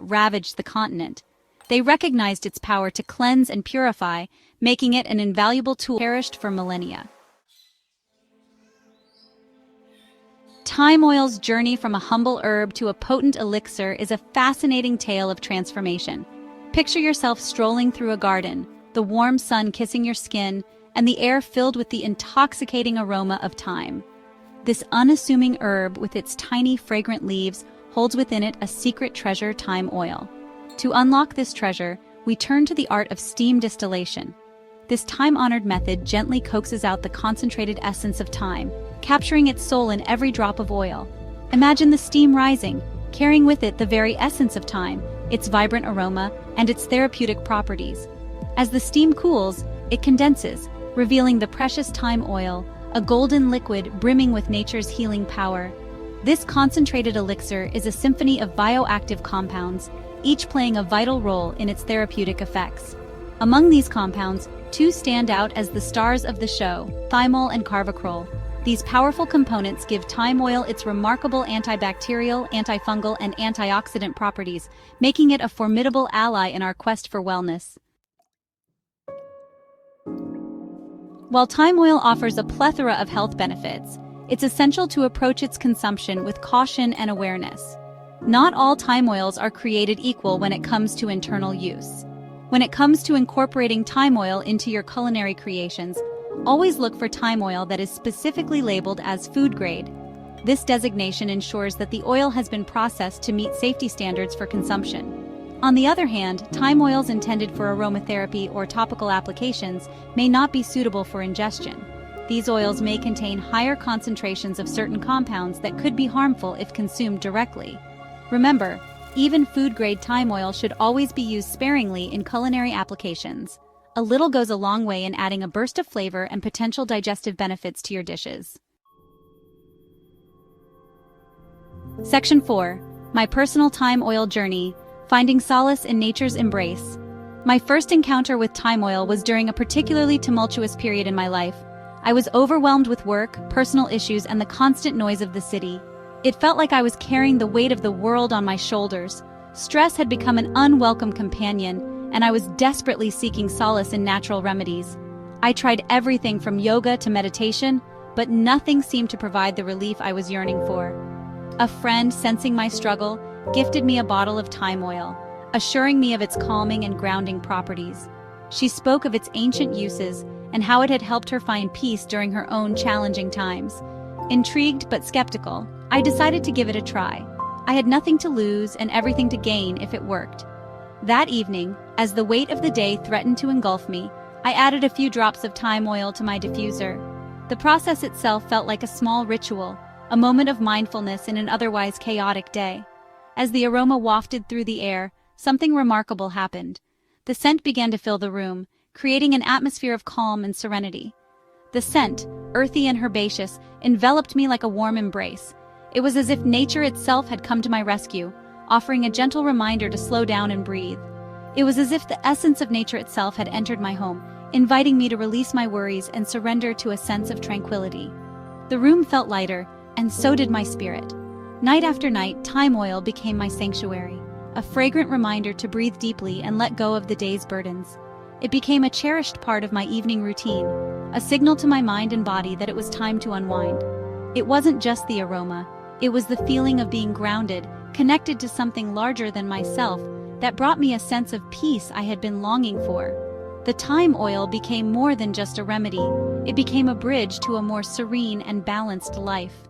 ravaged the continent. They recognized its power to cleanse and purify, making it an invaluable tool cherished for millennia. Thyme oil's journey from a humble herb to a potent elixir is a fascinating tale of transformation. Picture yourself strolling through a garden, the warm sun kissing your skin, and the air filled with the intoxicating aroma of thyme. This unassuming herb, with its tiny, fragrant leaves, holds within it a secret treasure: thyme oil. To unlock this treasure, we turn to the art of steam distillation. This time-honored method gently coaxes out the concentrated essence of thyme, capturing its soul in every drop of oil. Imagine the steam rising, carrying with it the very essence of thyme, its vibrant aroma, and its therapeutic properties. As the steam cools, it condenses, revealing the precious thyme oil, a golden liquid brimming with nature's healing power. This concentrated elixir is a symphony of bioactive compounds, each playing a vital role in its therapeutic effects. Among these compounds, two stand out as the stars of the show: thymol and carvacrol. These powerful components give thyme oil its remarkable antibacterial, antifungal, and antioxidant properties, making it a formidable ally in our quest for wellness. While thyme oil offers a plethora of health benefits, it's essential to approach its consumption with caution and awareness. Not all thyme oils are created equal when it comes to internal use. When it comes to incorporating thyme oil into your culinary creations, always look for thyme oil that is specifically labeled as food grade. This designation ensures that the oil has been processed to meet safety standards for consumption. On the other hand, thyme oils intended for aromatherapy or topical applications may not be suitable for ingestion. These oils may contain higher concentrations of certain compounds that could be harmful if consumed directly. Remember, even food-grade thyme oil should always be used sparingly in culinary applications. A little goes a long way in adding a burst of flavor and potential digestive benefits to your dishes. Section 4. My personal thyme oil journey. Finding solace in nature's embrace. My first encounter with thyme oil was during a particularly tumultuous period in my life. I was overwhelmed with work, personal issues, and the constant noise of the city. It felt like I was carrying the weight of the world on my shoulders. Stress had become an unwelcome companion, and I was desperately seeking solace in natural remedies. I tried everything from yoga to meditation, but nothing seemed to provide the relief I was yearning for. A friend, sensing my struggle, gifted me a bottle of thyme oil, assuring me of its calming and grounding properties. She spoke of its ancient uses and how it had helped her find peace during her own challenging times. Intrigued but skeptical, I decided to give it a try. I had nothing to lose and everything to gain if it worked. That evening, as the weight of the day threatened to engulf me, I added a few drops of thyme oil to my diffuser. The process itself felt like a small ritual, a moment of mindfulness in an otherwise chaotic day. As the aroma wafted through the air, something remarkable happened. The scent began to fill the room, creating an atmosphere of calm and serenity. The scent, earthy and herbaceous, enveloped me like a warm embrace. It was as if nature itself had come to my rescue, offering a gentle reminder to slow down and breathe. It was as if the essence of nature itself had entered my home, inviting me to release my worries and surrender to a sense of tranquility. The room felt lighter, and so did my spirit. Night after night, thyme oil became my sanctuary, a fragrant reminder to breathe deeply and let go of the day's burdens. It became a cherished part of my evening routine, a signal to my mind and body that it was time to unwind. It wasn't just the aroma, it was the feeling of being grounded, connected to something larger than myself, that brought me a sense of peace I had been longing for. The thyme oil became more than just a remedy, it became a bridge to a more serene and balanced life.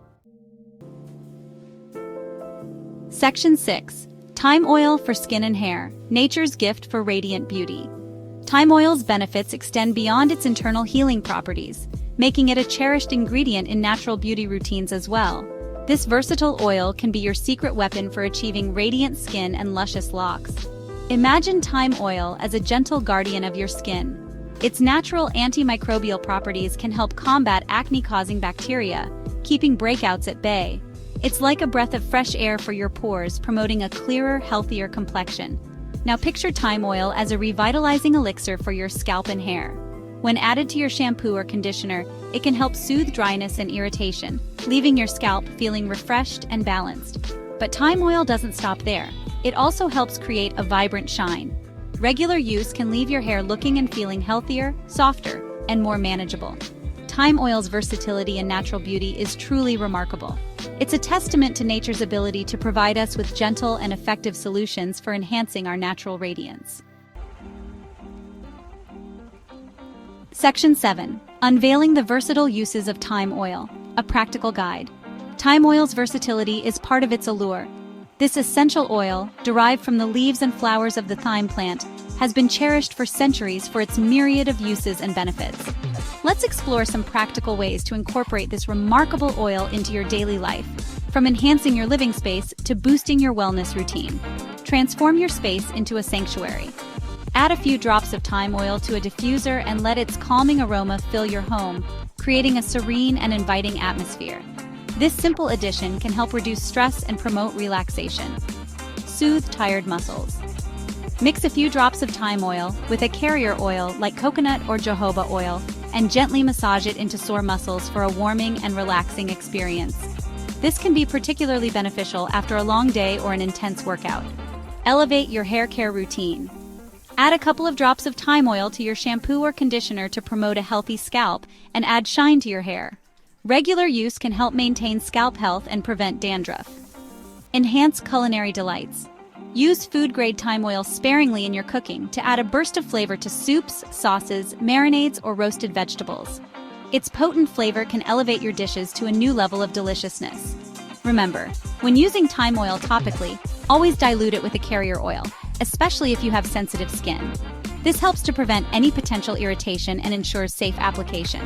Section 6. Thyme oil for skin and hair, nature's gift for radiant beauty. Thyme oil's benefits extend beyond its internal healing properties, making it a cherished ingredient in natural beauty routines as well. This versatile oil can be your secret weapon for achieving radiant skin and luscious locks. Imagine thyme oil as a gentle guardian of your skin. Its natural antimicrobial properties can help combat acne-causing bacteria, keeping breakouts at bay. It's like a breath of fresh air for your pores, promoting a clearer, healthier complexion. Now picture thyme oil as a revitalizing elixir for your scalp and hair. When added to your shampoo or conditioner, it can help soothe dryness and irritation, leaving your scalp feeling refreshed and balanced. But thyme oil doesn't stop there. It also helps create a vibrant shine. Regular use can leave your hair looking and feeling healthier, softer, and more manageable. Thyme oil's versatility and natural beauty is truly remarkable. It's a testament to nature's ability to provide us with gentle and effective solutions for enhancing our natural radiance. Section 7. Unveiling the versatile uses of thyme oil, a practical guide. Thyme oil's versatility is part of its allure. This essential oil, derived from the leaves and flowers of the thyme plant, has been cherished for centuries for its myriad of uses and benefits. Let's explore some practical ways to incorporate this remarkable oil into your daily life, from enhancing your living space to boosting your wellness routine. Transform your space into a sanctuary. Add a few drops of thyme oil to a diffuser and let its calming aroma fill your home, creating a serene and inviting atmosphere. This simple addition can help reduce stress and promote relaxation. Soothe tired muscles. Mix a few drops of thyme oil with a carrier oil like coconut or jojoba oil and gently massage it into sore muscles for a warming and relaxing experience. This can be particularly beneficial after a long day or an intense workout. Elevate your hair care routine. Add a couple of drops of thyme oil to your shampoo or conditioner to promote a healthy scalp and add shine to your hair. Regular use can help maintain scalp health and prevent dandruff. Enhance culinary delights. Use food-grade thyme oil sparingly in your cooking to add a burst of flavor to soups, sauces, marinades, or roasted vegetables. Its potent flavor can elevate your dishes to a new level of deliciousness. Remember, when using thyme oil topically, always dilute it with a carrier oil, especially if you have sensitive skin. This helps to prevent any potential irritation and ensures safe application.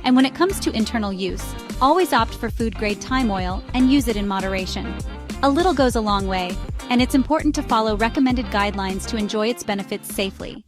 And when it comes to internal use, always opt for food-grade thyme oil and use it in moderation. A little goes a long way, and it's important to follow recommended guidelines to enjoy its benefits safely.